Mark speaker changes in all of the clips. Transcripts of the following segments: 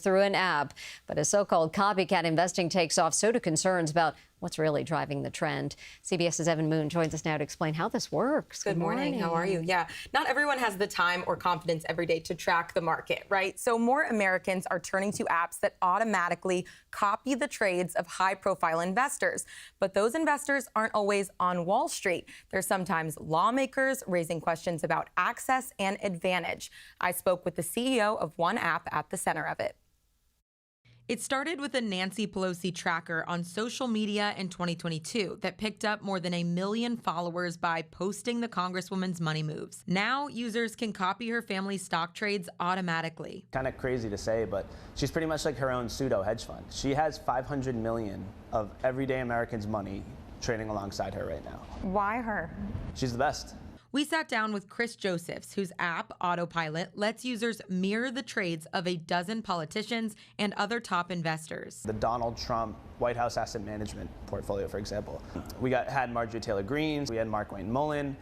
Speaker 1: through an app. But as so-called copycat investing takes off, so do concerns about what's really driving the trend. CBS's Evyn joins us now to explain how this works.
Speaker 2: Good morning. How are you? Yeah, not everyone has the time or confidence every day to track the market, right? So more Americans are turning to apps that automatically copy the trades of high-profile investors. But those investors aren't always on Wall Street. They're sometimes lawmakers raising questions about access and advantage. I spoke with the CEO of one app at the center of it. It started with a Nancy Pelosi tracker on social media in 2022 that picked up more than 1 million followers by posting the Congresswoman's money moves. Now, users can copy her family's stock trades automatically.
Speaker 3: Kind of crazy to say, but she's pretty much like her own pseudo hedge fund. She has 500 million of everyday Americans' money trading alongside her right now.
Speaker 2: Why her?
Speaker 3: She's the best.
Speaker 2: We sat down with Chris Josephs, whose app, AutoPilot, lets users mirror the trades of a dozen politicians and other top investors.
Speaker 3: The Donald Trump White House asset management portfolio, for example. We had Marjorie Taylor Greene, we had Mark Wayne Mullen,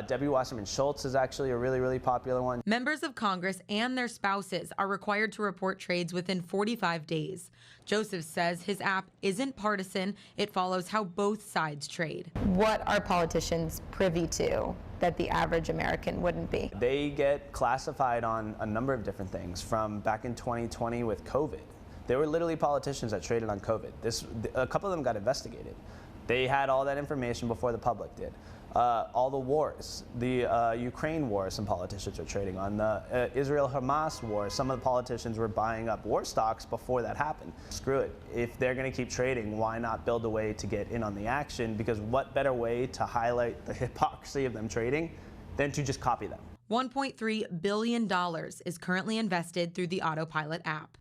Speaker 3: Debbie Wasserman Schultz is actually a really popular one.
Speaker 2: Members of Congress and their spouses are required to report trades within 45 days. Joseph says his app isn't partisan. It follows how both sides trade. What are politicians privy to that the average American wouldn't be?
Speaker 3: They get classified on a number of different things, from back in 2020 with COVID. There were literally politicians that traded on COVID. A couple of them got investigated. They had all that information before the public did. All the wars, the Ukraine war, some politicians are trading on. The Israel-Hamas war, some of the politicians were buying up war stocks before that happened. Screw it. If they're going to keep trading, why not build a way to get in on the action? Because what better way to highlight the hypocrisy of them trading than to just copy them?
Speaker 2: $1.3 billion is currently invested through the AutoPilot app.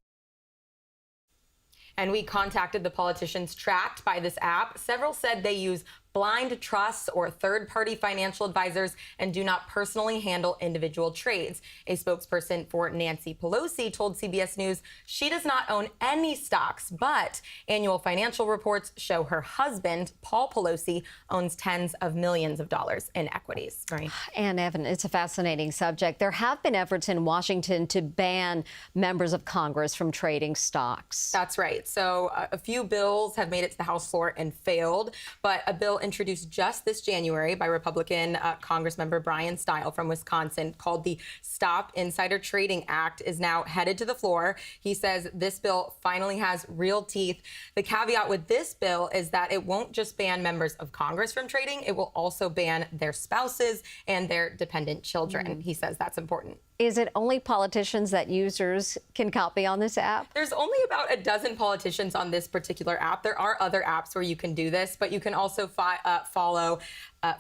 Speaker 2: And we contacted the politicians tracked by this app. Several said they use blind trusts or third-party financial advisors and do not personally handle individual trades. A spokesperson for Nancy Pelosi told CBS News she does not own any stocks, but annual financial reports show her husband, Paul Pelosi, owns tens of millions of dollars in equities. Right.
Speaker 1: And Evyn, it's a fascinating subject. There have been efforts in Washington to ban members of Congress from trading stocks.
Speaker 2: That's right. So a few bills have made it to the House floor and failed, but a bill introduced just this January by Republican Congressmember Brian Stile from Wisconsin called the Stop Insider Trading Act is now headed to the floor. He says this bill finally has real teeth. The caveat with this bill is that it won't just ban members of Congress from trading, it will also ban their spouses and their dependent children. He says that's important.
Speaker 1: Is it only politicians that users can copy on this app?
Speaker 2: There's only about a dozen politicians on this particular app. There are other apps where you can do this, but you can also follow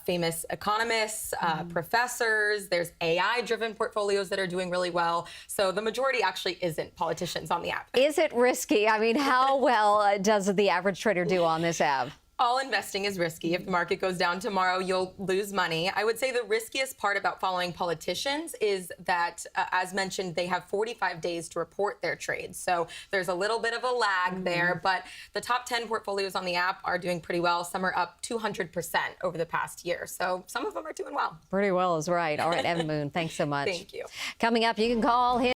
Speaker 2: famous economists, professors. There's AI-driven portfolios that are doing really well. So the majority actually isn't politicians on the app.
Speaker 1: Is it risky? I mean, how well does the average trader do on this app?
Speaker 2: All investing is risky. If the market goes down tomorrow, you'll lose money. I would say the riskiest part about following politicians is that, as mentioned, they have 45 days to report their trades. So there's a little bit of a lag there, but the top 10 portfolios on the app are doing pretty well. Some are up 200% over the past year. So some of them are doing well.
Speaker 1: Pretty well is right. All right, Evyn, thanks so much.
Speaker 2: Thank you.
Speaker 1: Coming up, you can call him.